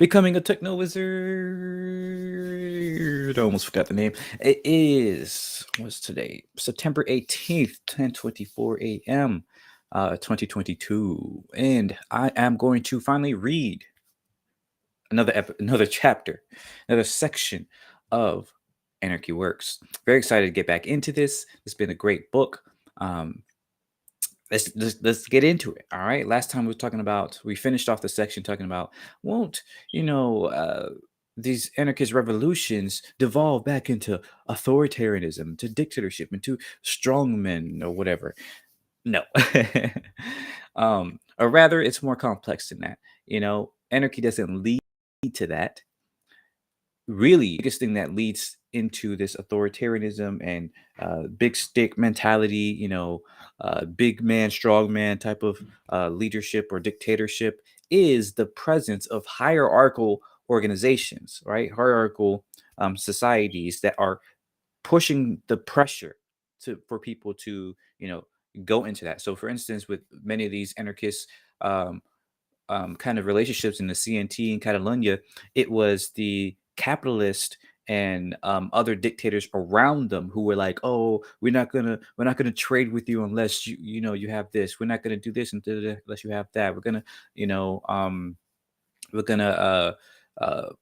Becoming a techno wizard. I almost forgot the name. It is, what's today? September 18th, 10:24 a.m., 2022. And I am going to finally read another chapter, another section of Anarchy Works. Very excited to get back into this. It's been a great book. Um, let's get into it. All right. Last time we finished off the section talking about won't you know these anarchist revolutions devolve back into authoritarianism, to dictatorship, into strongmen or whatever. No. Or rather, it's more complex than that. Anarchy doesn't lead to that. Really, biggest thing that leads into this authoritarianism and big stick mentality, big man, strong man type of leadership or dictatorship, is the presence of hierarchical organizations, right? Hierarchical societies that are pushing the pressure for people to, go into that. So, for instance, with many of these anarchists, um, kind of relationships in the CNT and Catalonia, it was the capitalist and other dictators around them who were like, "Oh, we're not gonna trade with you unless you have this. We're not gonna do this unless you have that. You know, um, we're gonna what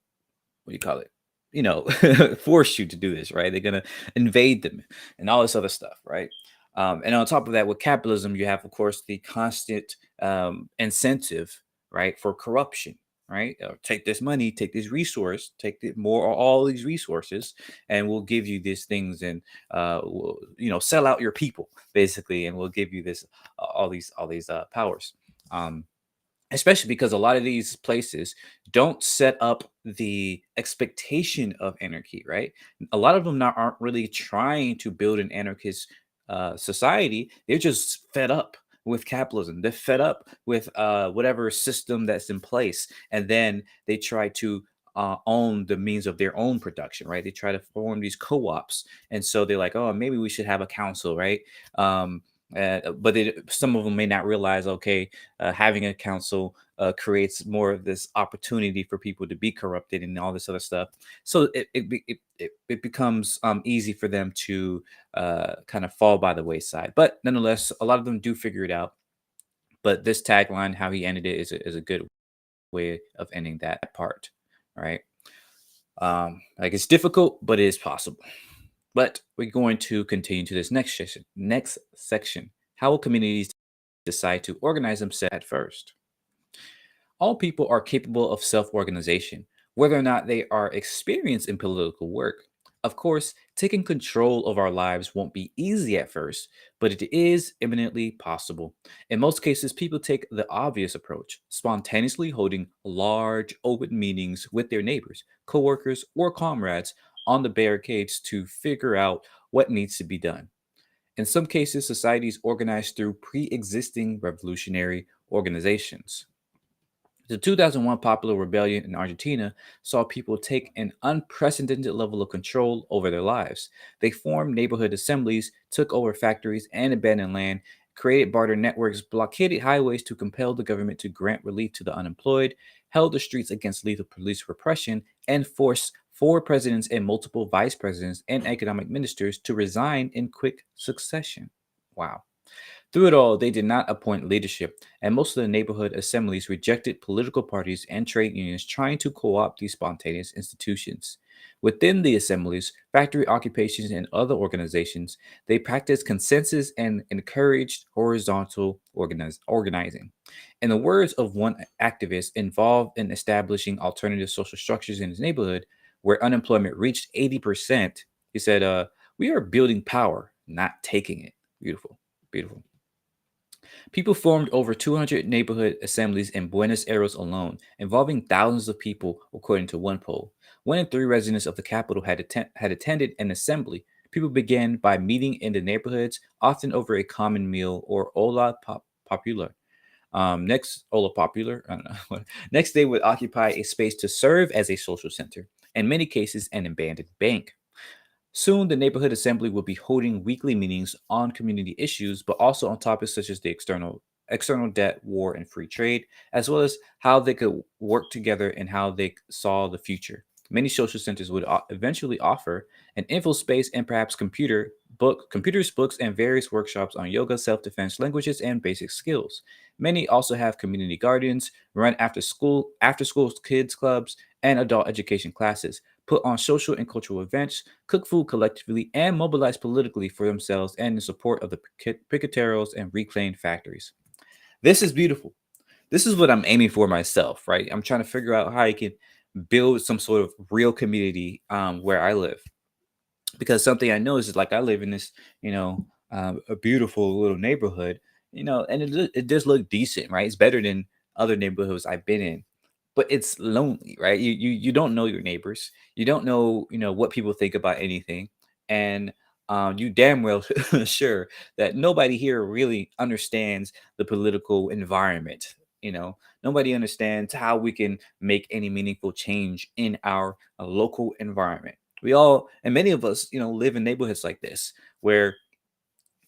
do you call it? Force you to do this, right? They're gonna invade them and all this other stuff, right? And on top of that, with capitalism, you have, of course, the constant incentive, right, for corruption, right? Take this money, take this resource, take more or all these resources, and we'll give you these things, and we'll, sell out your people basically, and we'll give you this all these powers. Um, Especially because a lot of these places don't set up the expectation of anarchy, right? A lot of them aren't really trying to build an anarchist society. They're just fed up with capitalism. They're fed up with whatever system that's in place, and then they try to own the means of their own production, right? They try to form these co-ops, and so they're like, oh, maybe we should have a council, right? But some of them may not realize, okay, having a council creates more of this opportunity for people to be corrupted and all this other stuff. So it becomes easy for them to kind of fall by the wayside. But nonetheless, a lot of them do figure it out. But this tagline, how he ended it, is a good way of ending that part. All right. Like, it's difficult, but it is possible. But we're going to continue to this next section. Next section. How will communities decide to organize themselves at first? All people are capable of self organization, whether or not they are experienced in political work. Of course, taking control of our lives won't be easy at first, but it is eminently possible. In most cases, people take the obvious approach, spontaneously holding large open meetings with their neighbors, coworkers, or comrades on the barricades to figure out what needs to be done. In some cases, society is organized through pre existing revolutionary organizations. The 2001 popular rebellion in Argentina saw people take an unprecedented level of control over their lives. They formed neighborhood assemblies, took over factories and abandoned land, created barter networks, blockaded highways to compel the government to grant relief to the unemployed, held the streets against lethal police repression, and forced four presidents and multiple vice presidents and economic ministers to resign in quick succession. Wow. Through it all, they did not appoint leadership, and most of the neighborhood assemblies rejected political parties and trade unions trying to co opt these spontaneous institutions. Within the assemblies, factory occupations, and other organizations, they practiced consensus and encouraged horizontal organizing. In the words of one activist involved in establishing alternative social structures in his neighborhood, where unemployment reached 80%, he said, we are building power, not taking it. Beautiful, beautiful. People formed over 200 neighborhood assemblies in Buenos Aires alone, involving thousands of people, according to one poll. One in three residents of the capital had attended an assembly. People began by meeting in the neighborhoods, often over a common meal or popular. Ola popular, I don't know. Next, they would occupy a space to serve as a social center, in many cases, an abandoned bank. Soon, the neighborhood assembly will be holding weekly meetings on community issues, but also on topics such as the external debt, war, and free trade, as well as how they could work together and how they saw the future. Many social centers would eventually offer an info space and perhaps computers, books, and various workshops on yoga, self-defense, languages, and basic skills. Many also have community gardens, run after school kids clubs, and adult education classes, put on social and cultural events, cook food collectively, and mobilize politically for themselves and in support of the piqueteros and reclaimed factories. This is beautiful. This is what I'm aiming for myself, right? I'm trying to figure out how I can build some sort of real community where I live, because something I know is like I live in this, a beautiful little neighborhood, and it does look decent, right? It's better than other neighborhoods I've been in, but it's lonely, right? You don't know your neighbors, you don't know, what people think about anything, and you damn well sure that nobody here really understands the political environment. Nobody understands how we can make any meaningful change in our local environment. We all, and many of us, live in neighborhoods like this where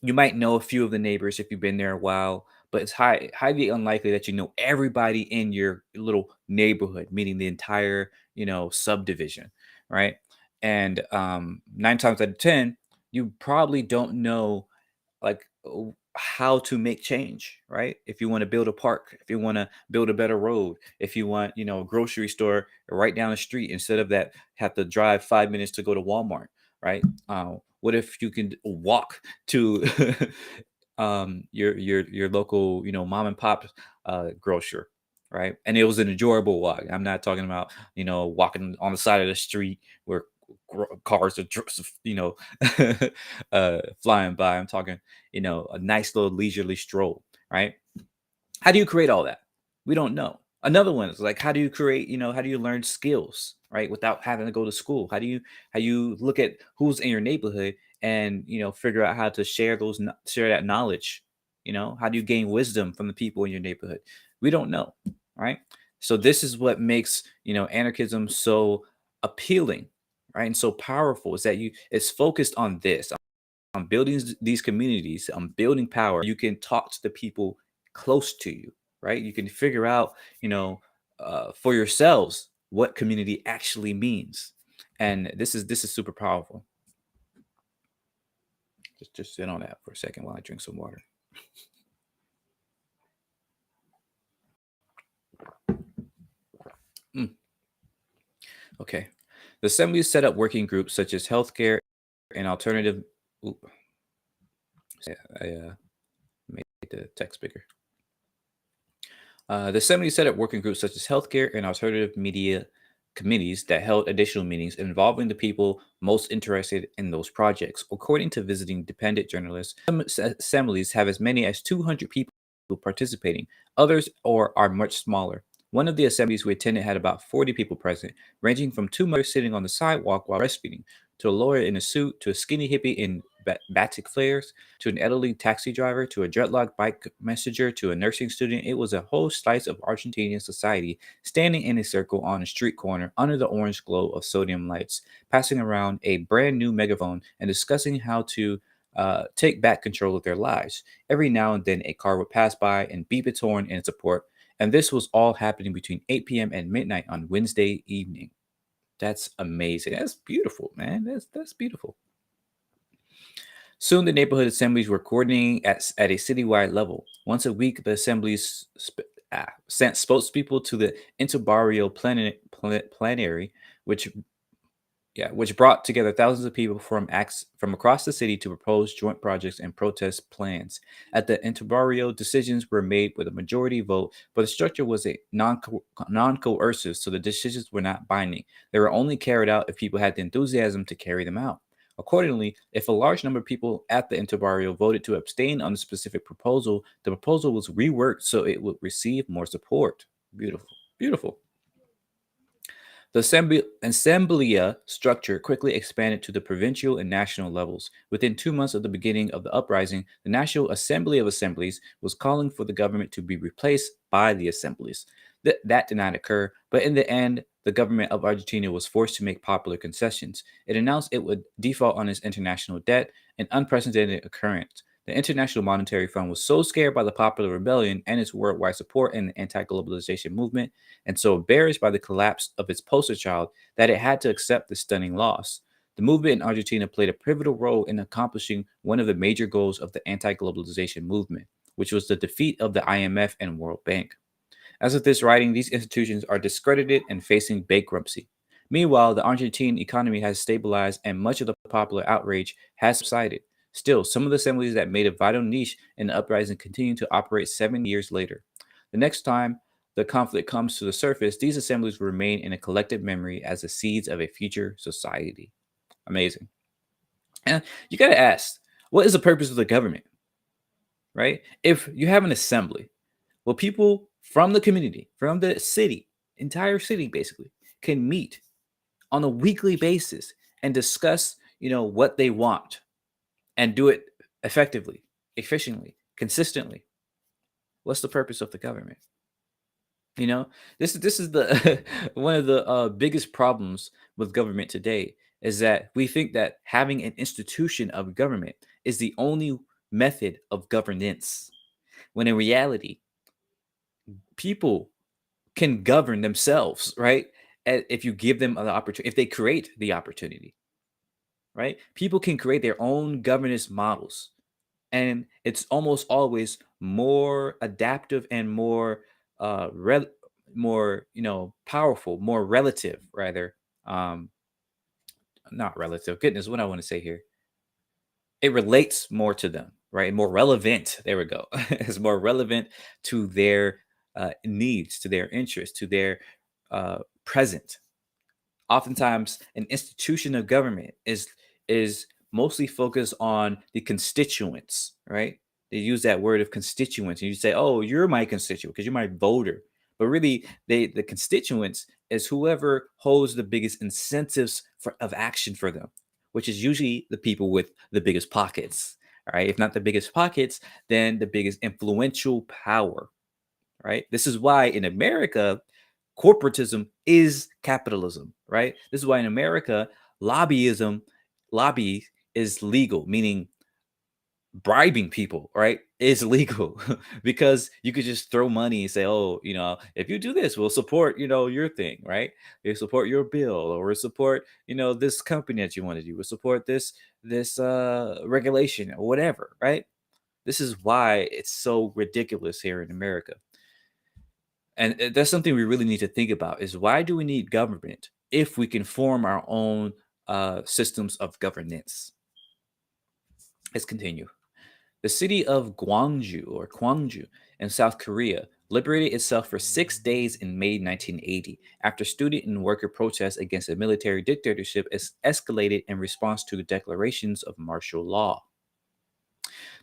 you might know a few of the neighbors if you've been there a while, but it's highly unlikely that you know everybody in your little neighborhood, meaning the entire, subdivision, right? And 9 times out of 10, you probably don't know like how to make change, right? If you want to build a park, if you want to build a better road, if you want, a grocery store right down the street instead of that have to drive 5 minutes to go to Walmart, right? What if you can walk to your local, mom and pop grocer, right? And it was an enjoyable walk. I'm not talking about, walking on the side of the street where cars are flying by. I'm talking, a nice little leisurely stroll, right? How do you create all that? We don't know. Another one is like, how do you create, how do you learn skills, right? Without having to go to school. How you look at who's in your neighborhood and, figure out how to share that knowledge. How do you gain wisdom from the people in your neighborhood? We don't know, right? So this is what makes, anarchism so appealing, right? And so powerful is that it's focused on this, on building these communities, on building power. You can talk to the people close to you, right? You can figure out, for yourselves what community actually means, and this is super powerful. Just sit on that for a second while I drink some water. Mm, okay. The assembly set up working groups such as healthcare and alternative. Ooh, I made the text bigger. The assembly set up working groups such as healthcare and alternative media committees that held additional meetings involving the people most interested in those projects. According to visiting independent journalists, some assemblies have as many as 200 people participating. Others are much smaller. One of the assemblies we attended had about 40 people present, ranging from two mothers sitting on the sidewalk while breastfeeding, to a lawyer in a suit, to a skinny hippie in batik flares, to an elderly taxi driver, to a dreadlocked bike messenger, to a nursing student. It was a whole slice of Argentinian society standing in a circle on a street corner under the orange glow of sodium lights, passing around a brand new megaphone and discussing how to take back control of their lives. Every now and then, a car would pass by and beep its horn in support. And this was all happening between 8 p.m. and midnight on Wednesday evening. That's amazing. That's beautiful, man. That's beautiful. Soon, the neighborhood assemblies were coordinating at a citywide level. Once a week, the assemblies sent spokespeople to the interbarrio plenary, which which brought together thousands of people from across the city to propose joint projects and protest plans. At the interbarrio, decisions were made with a majority vote, but the structure was a non-coercive, so the decisions were not binding. They were only carried out if people had the enthusiasm to carry them out. Accordingly, if a large number of people at the interbarrio voted to abstain on a specific proposal, the proposal was reworked so it would receive more support. Beautiful. Beautiful. The Assemblia structure quickly expanded to the provincial and national levels. Within 2 months of the beginning of the uprising, the National Assembly of Assemblies was calling for the government to be replaced by the assemblies. That did not occur, but in the end, the government of Argentina was forced to make popular concessions. It announced it would default on its international debt, an unprecedented occurrence. The International Monetary Fund was so scared by the popular rebellion and its worldwide support in the anti globalization movement, and so embarrassed by the collapse of its poster child, that it had to accept the stunning loss. The movement in Argentina played a pivotal role in accomplishing one of the major goals of the anti globalization movement, which was the defeat of the IMF and World Bank. As of this writing, these institutions are discredited and facing bankruptcy. Meanwhile, the Argentine economy has stabilized and much of the popular outrage has subsided. Still, some of the assemblies that made a vital niche in the uprising continue to operate 7 years later. The next time the conflict comes to the surface, these assemblies will remain in a collective memory as the seeds of a future society. Amazing. And you got to ask, what is the purpose of the government, right? If you have an assembly, well, people from the community, from the city, entire city basically, can meet on a weekly basis and discuss, what they want and do it effectively, efficiently, consistently. What's the purpose of the government? You know, this is the one of the biggest problems with government today is that we think that having an institution of government is the only method of governance, when in reality, people can govern themselves, right? If you give them an opportunity, if they create the opportunity, right? People can create their own governance models, and it's almost always more adaptive and more powerful, more relative, rather. Um, Not relative. Goodness, what I want to say here. It relates more to them, right? More relevant. There we go. It's more relevant to their needs, to their interests, to their present. Oftentimes an institution of government is mostly focused on the constituents, right? They use that word of constituents, and you say, oh, you're my constituent because you're my voter. But really, the constituents is whoever holds the biggest incentives of action for them, which is usually the people with the biggest pockets. All right, if not the biggest pockets, then the biggest influential power. Right, this is why in America corporatism is capitalism, right? This is why in America, lobbyism, lobby is legal, meaning bribing people, right? Is legal because you could just throw money and say, oh, if you do this, we'll support, your thing, right? We support your bill, or we support, this company that you want to do. We'll support this regulation or whatever, right? This is why it's so ridiculous here in America. And that's something we really need to think about is why do we need government if we can form our own systems of governance? Let's continue. The city of Gwangju in South Korea liberated itself for 6 days in May 1980 after student and worker protests against a military dictatorship escalated in response to the declarations of martial law.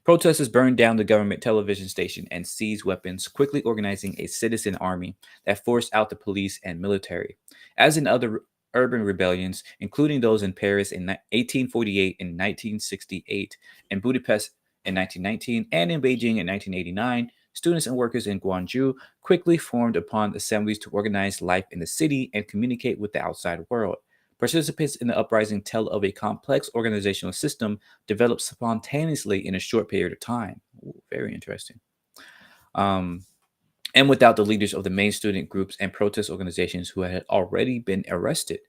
Protesters burned down the government television station and seized weapons, quickly organizing a citizen army that forced out the police and military. As in other urban rebellions, including those in Paris in 1848 and 1968, in Budapest in 1919, and in Beijing in 1989, students and workers in Guangzhou quickly formed upon assemblies to organize life in the city and communicate with the outside world. Participants in the uprising tell of a complex organizational system developed spontaneously in a short period of time. Ooh, very interesting. Um, and without the leaders of the main student groups and protest organizations who had already been arrested.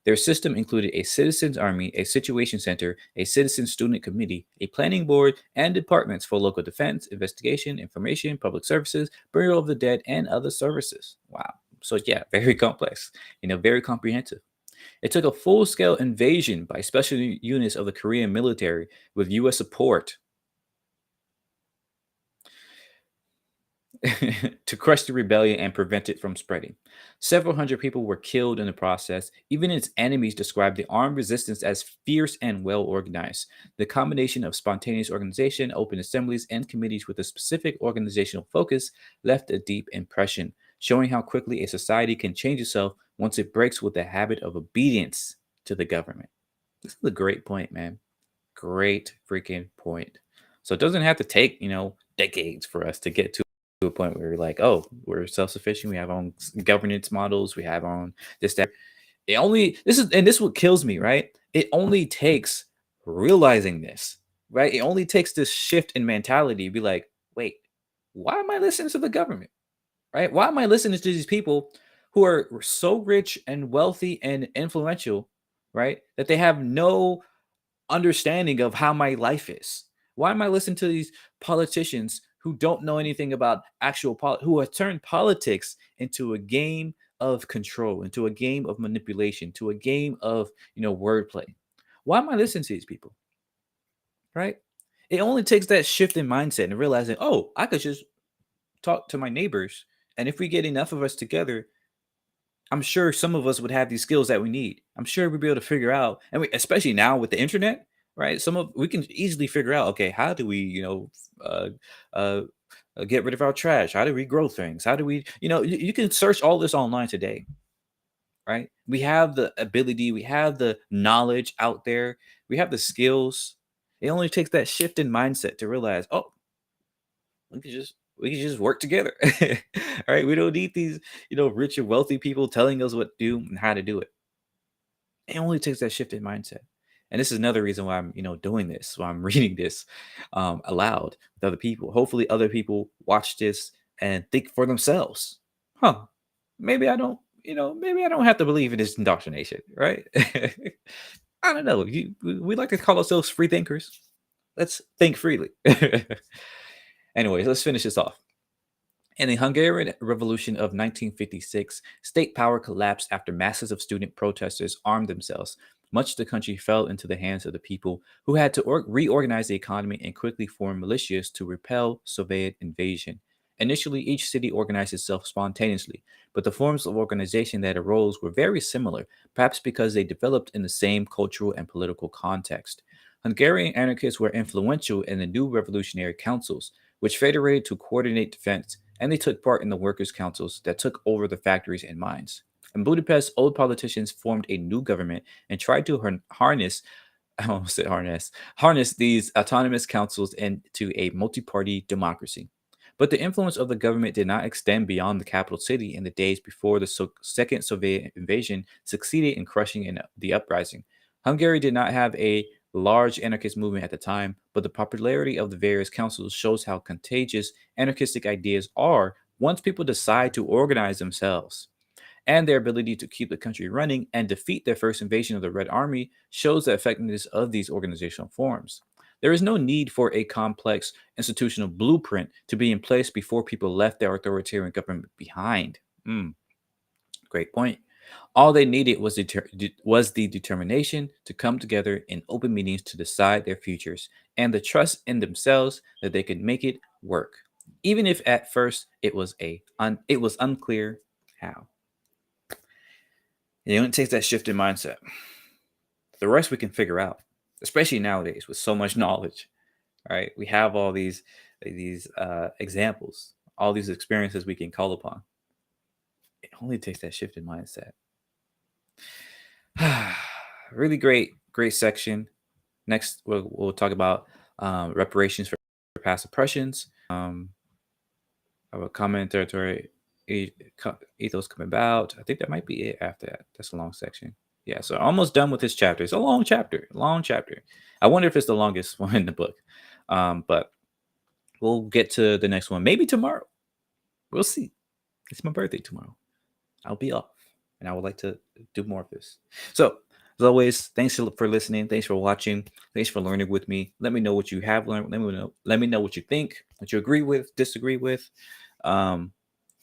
Their system included a citizens' army, a situation center, a citizen student committee, a planning board, and departments for local defense, investigation, information, public services, burial of the dead, and other services. Wow. So, yeah, very complex, very comprehensive. It took a full scale invasion by special units of the Korean military with U.S. support to crush the rebellion and prevent it from spreading. Several hundred people were killed in the process. Even its enemies described the armed resistance as fierce and well organized. The combination of spontaneous organization, open assemblies, and committees with a specific organizational focus left a deep impression, showing how quickly a society can change itself once it breaks with the habit of obedience to the government. This is a great point, man. Great freaking point. So it doesn't have to take, decades for us to get to a point where we're like, oh, we're self-sufficient. We have our own governance models. We have our own this, that. This is what kills me, right? It only takes realizing this, right? It only takes this shift in mentality to be like, wait, why am I listening to the government? Right? Why am I listening to these people who are so rich and wealthy and influential, right? That they have no understanding of how my life is. Why am I listening to these politicians who don't know anything about who have turned politics into a game of control, into a game of manipulation, to a game of wordplay? Why am I listening to these people? Right? It only takes that shift in mindset and realizing, oh, I could just talk to my neighbors, and if we get enough of us together, I'm sure some of us would have these skills that we need. I'm sure we'd be able to figure out, and especially now with the internet, right? We can easily figure out, okay, how do we, uh, uh, get rid of our trash? How do we grow things? How do we, you can search all this online today, right? We have the ability, we have the knowledge out there, we have the skills. It only takes that shift in mindset to realize, oh, we can just work together. All right. We don't need these, rich and wealthy people telling us what to do and how to do it. It only takes that shift in mindset. And this is another reason why I'm, doing this. Why I'm reading this aloud with other people. Hopefully other people watch this and think for themselves. Huh. Maybe I don't, maybe I don't have to believe in this indoctrination, right? I don't know. We like to call ourselves free thinkers. Let's think freely. Anyways, let's finish this off. In the Hungarian Revolution of 1956, state power collapsed after masses of student protesters armed themselves. Much of the country fell into the hands of the people, who had to reorganize the economy and quickly form militias to repel Soviet invasion. Initially, each city organized itself spontaneously, but the forms of organization that arose were very similar, perhaps because they developed in the same cultural and political context. Hungarian anarchists were influential in the new revolutionary councils, which federated to coordinate defense, and they took part in the workers' councils that took over the factories and mines. In Budapest, old politicians formed a new government and tried to harness, I almost said harness these autonomous councils into a multi-party democracy. But the influence of the government did not extend beyond the capital city in the days before the second Soviet invasion succeeded in crushing the uprising. Hungary did not have a large anarchist movement at the time, but the popularity of the various councils shows how contagious anarchistic ideas are once people decide to organize themselves. And their ability to keep the country running and defeat their first invasion of the Red Army shows the effectiveness of these organizational forms. There is no need for a complex institutional blueprint to be in place before people left their authoritarian government behind. Mm, great point. All they needed was the determination to come together in open meetings to decide their futures and the trust in themselves that they could make it work, even if at first it was unclear how. It only takes that shift in mindset. The rest we can figure out, especially nowadays with so much knowledge. Right? We have all these examples, all these experiences we can call upon. It only takes that shift in mindset. Really great section. Next, we'll talk about reparations for past oppressions. Our common territory ethos coming about. I think that might be it after that. That's a long section. Yeah, so almost done with this chapter. It's a long chapter. Long chapter. I wonder if it's the longest one in the book. But we'll get to the next one. Maybe tomorrow. We'll see. It's my birthday tomorrow. I'll be off, and I would like to do more of this. So, as always, thanks for listening. Thanks for watching. Thanks for learning with me. Let me know what you have learned. Let me know what you think, what you agree with, disagree with, and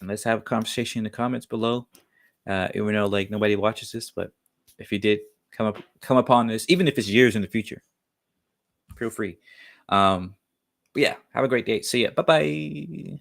let's have a conversation in the comments below. Even though like nobody watches this, but if you did come upon this, even if it's years in the future, feel free. But yeah, have a great day. See ya. Bye bye.